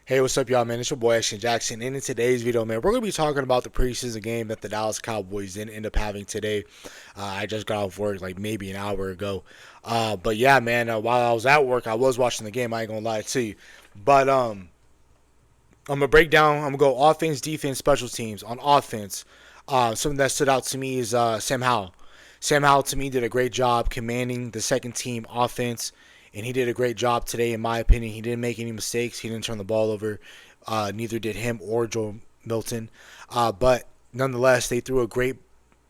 Hey, what's up, y'all, man? It's your boy, Action Jackson. And in today's video, man, we're going to be talking about the preseason game that the Dallas Cowboys didn't end up having today. I just got off work like maybe an hour ago. But yeah, man, while I was at work, I was watching the game. I ain't going to lie to you. But I'm going to break down, I'm going to go offense, defense, special teams. On offense, something that stood out to me is Sam Howell. Sam Howell, to me, did a great job commanding the second team offense, and he did a great job today, in my opinion. He didn't make any mistakes. He didn't turn the ball over. Neither did him or Joe Milton. But nonetheless, they threw a great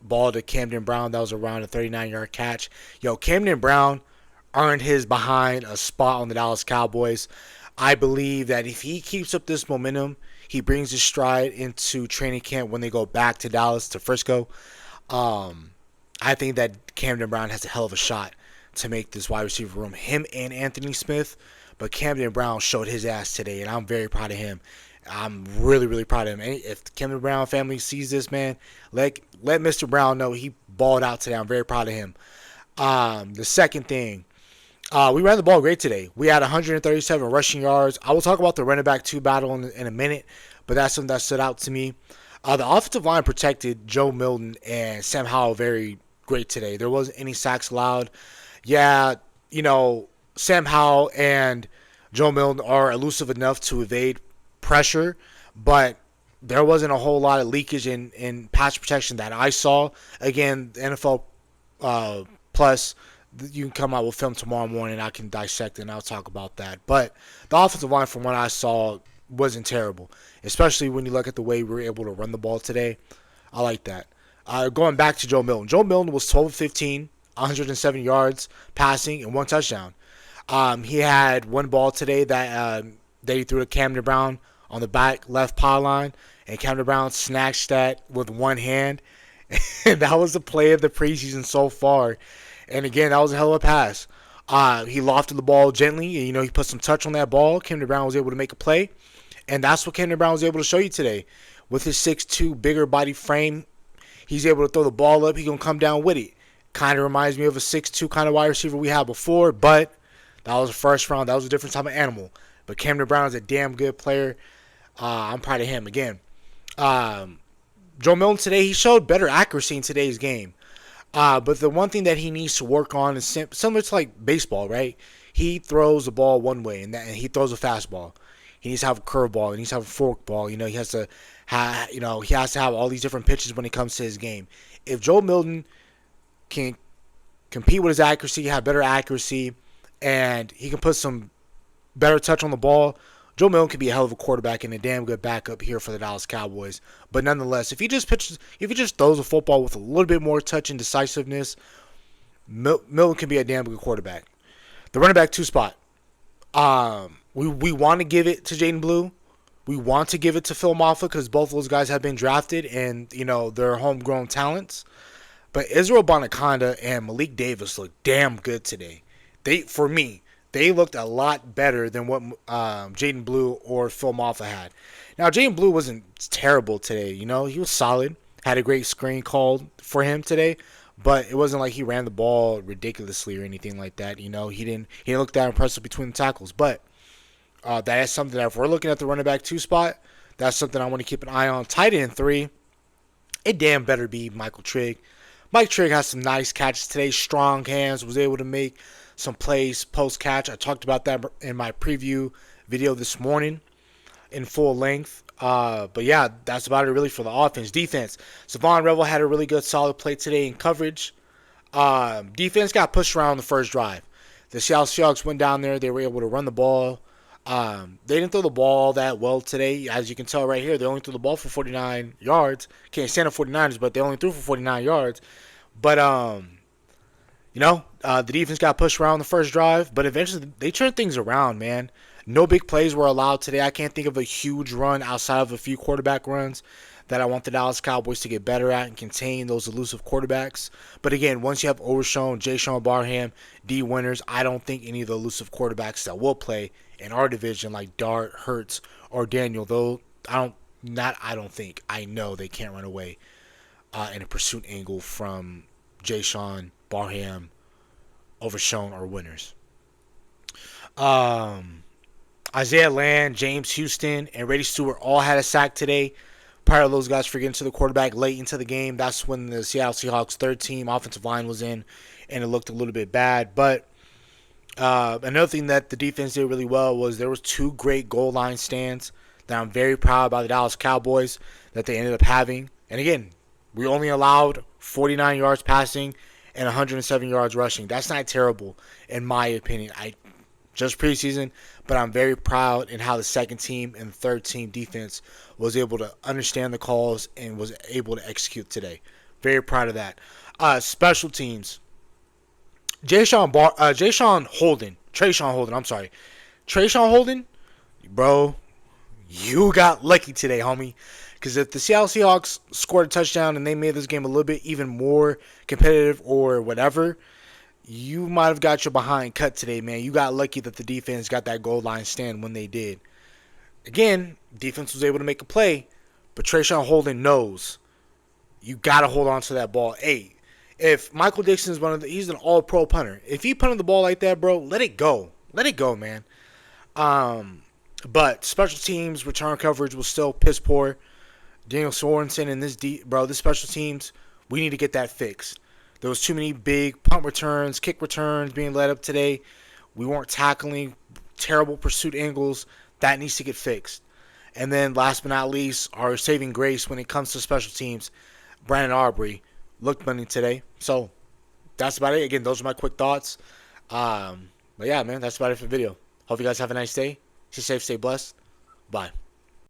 ball to Camden Brown. That was around a 39-yard catch. Yo, Camden Brown earned his behind a spot on the Dallas Cowboys. I believe that if he keeps up this momentum, he brings his stride into training camp when they go back to Dallas, to Frisco. Um, I think that Camden Brown has a hell of a shot to make this wide receiver room. Him and Anthony Smith, but Camden Brown showed his ass today, and I'm very proud of him. I'm really, really proud of him. If the Camden Brown family sees this, man, let Mr. Brown know he balled out today. I'm very proud of him. The second thing, we ran the ball great today. We had 137 rushing yards. I will talk about the running back 2 battle in a minute, but that's something that stood out to me. The offensive line protected Joe Milton and Sam Howell very great today. There wasn't any sacks allowed. Yeah, Sam Howell and Joe Milton are elusive enough to evade pressure, but there wasn't a whole lot of leakage in pass protection that I saw. Again, the NFL Plus, you can come out with film tomorrow morning. I can dissect it and I'll talk about that. But the offensive line, from what I saw, wasn't terrible, especially when you look at the way we were able to run the ball today. I like that. Going back to Joe Milton. Joe Milton was 12 of 15, 107 yards passing, and 1 touchdown. He had one ball today that he threw to Camden Brown on the back left pylon, and Camden Brown snatched that with one hand. And that was the play of the preseason so far. And again, that was a hell of a pass. He lofted the ball gently, and he put some touch on that ball. Camden Brown was able to make a play, and that's what Camden Brown was able to show you today. With his 6'2", bigger body frame, he's able to throw the ball up. He's going to come down with it. Kind of reminds me of a 6'2" kind of wide receiver we had before, but that was the first round. That was a different type of animal. But Camden Brown is a damn good player. I'm proud of him. Again, Joe Milton today, he showed better accuracy in today's game. But the one thing that he needs to work on is similar to like baseball, right? He throws the ball one way, and he throws a fastball. He needs to have a curveball. He needs to have a forkball. He has to have all these different pitches when it comes to his game. If Joe Milton can compete with his accuracy, have better accuracy, and he can put some better touch on the ball, Joe Milton could be a hell of a quarterback and a damn good backup here for the Dallas Cowboys. But nonetheless, if he just throws a football with a little bit more touch and decisiveness, Milton can be a damn good quarterback. The running back 2 spot, we want to give it to Jaden Blue. We want to give it to Phil Maffa because both of those guys have been drafted and they're homegrown talents. But Israel Bonaconda and Malik Davis look damn good today. They looked a lot better than what Jaden Blue or Phil Maffa had. Now, Jaden Blue wasn't terrible today. He was solid. Had a great screen called for him today, but it wasn't like he ran the ball ridiculously or anything like that. He didn't look that impressive between the tackles. But that is something that if we're looking at the running back 2 spot, that's something I want to keep an eye on. Tight end 3, it damn better be Michael Trigg. Mike Trigg has some nice catches today. Strong hands, was able to make some plays post-catch. I talked about that in my preview video this morning in full length. But yeah, that's about it really for the offense. Defense, Savon Revel had a really good solid play today in coverage. Defense got pushed around the first drive. The Seattle Seahawks went down there. They were able to run the ball. They didn't throw the ball that well today. As you can tell right here, they only threw the ball for 49 yards. Can't stand the 49ers, but they only threw for 49 yards. But, the defense got pushed around the first drive, but eventually they turned things around, man. No big plays were allowed today. I can't think of a huge run outside of a few quarterback runs that I want the Dallas Cowboys to get better at and contain those elusive quarterbacks. But again, once you have Overshown, Jay Barham, D. Winters, I don't think any of the elusive quarterbacks that will play in our division like Dart, Hurts, or Daniel, though I know they can't run away in a pursuit angle from Jay Barham, Overshown, or Winters. Isaiah Land, James Houston, and Brady Stewart all had a sack today. Prior to those guys for getting to the quarterback late into the game, that's when the Seattle Seahawks third team offensive line was in, and it looked a little bit bad. But another thing that the defense did really well was there was two great goal line stands that I'm very proud about the Dallas Cowboys that they ended up having. And again, we only allowed 49 yards passing and 107 yards rushing. That's not terrible in my opinion. I just preseason, but I'm very proud in how the second team and third team defense was able to understand the calls and was able to execute today. Very proud of that. Special teams. Trayshawn Holden, bro, you got lucky today, homie. Because if the Seattle Seahawks scored a touchdown and they made this game a little bit even more competitive or whatever, you might have got your behind cut today, man. You got lucky that the defense got that goal line stand when they did. Again, defense was able to make a play, but Trayshawn Holden knows you got to hold on to that ball. Hey, if Michael Dixon is he's an all-pro punter. If he punted the ball like that, bro, let it go. Let it go, man. But special teams return coverage was still piss poor. Daniel Sorensen and this special teams, we need to get that fixed. There was too many big punt returns, kick returns being led up today. We weren't tackling, terrible pursuit angles. That needs to get fixed. And then last but not least, our saving grace when it comes to special teams, Brandon Aubrey looked money today. So that's about it. Again, those are my quick thoughts. But yeah, man, that's about it for the video. Hope you guys have a nice day. Stay safe, stay blessed. Bye.